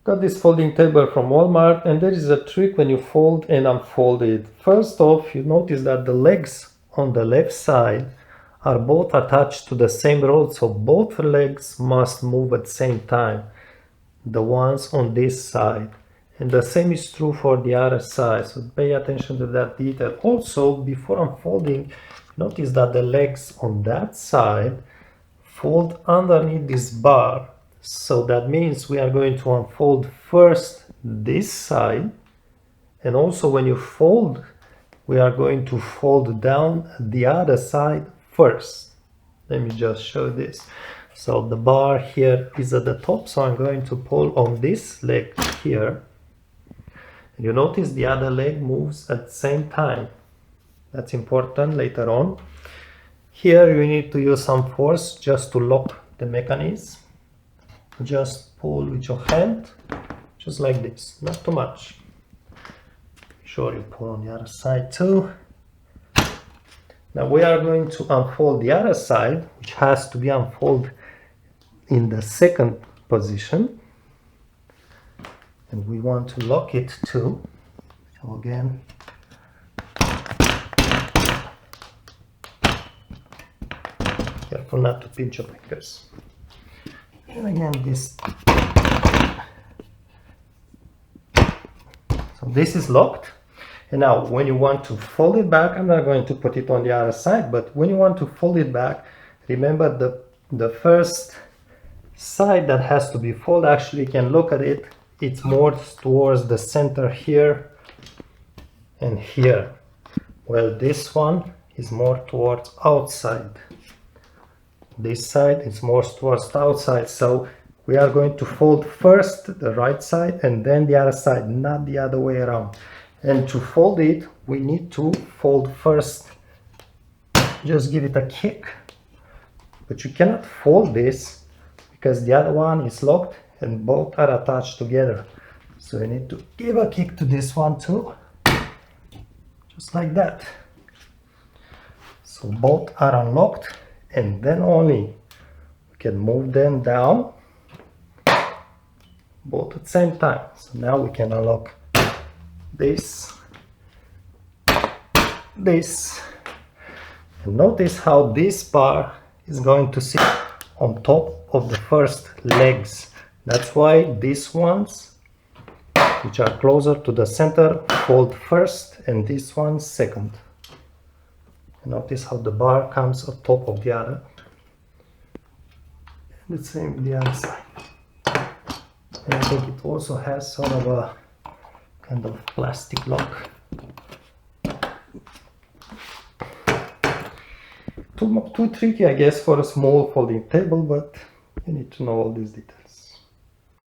Got this folding table from Walmart, and there is a trick when you fold and unfold it. First off, you notice that the legs on the left side are both attached to the same rod, so both legs must move at the same time, the ones on this side. And the same is true for the other side, so pay attention to that detail. Also, before unfolding, notice that the legs on that side fold underneath this bar. So that means we are going to unfold first this side, and also when you fold, we are going to fold down the other side first. Let me just show this. So the bar here is at the top, so I'm going to pull on this leg here. And you notice the other leg moves at the same time. That's important later on. Here you need to use some force just to lock the mechanism. Just pull with your hand, just like this, not too much. Be sure you pull on the other side too. Now we are going to unfold the other side, which has to be unfolded in the second position. And we want to lock it too. So again, careful not to pinch your fingers. And again, this. So this is locked. And now when you want to fold it back, I'm not going to put it on the other side, but when you want to fold it back, remember the first side that has to be folded, actually you can look at it, it's more towards the center here and here. Well, this one is more towards outside. This side is more towards the outside, so we are going to fold first the right side and then the other side, not the other way around. And to fold it, we need to fold first. Just give it a kick. But you cannot fold this because the other one is locked and both are attached together. So you need to give a kick to this one too. Just like that. So both are unlocked, and then only we can move them down both at the same time. So now we can unlock this, and notice how this bar is going to sit on top of the first legs. That's why these ones, which are closer to the center, fold first, and this one second. Notice how the bar comes on top of the other. And the same with the other side. And I think it also has sort of a kind of plastic lock. Too tricky, I guess, for a small folding table, but you need to know all these details.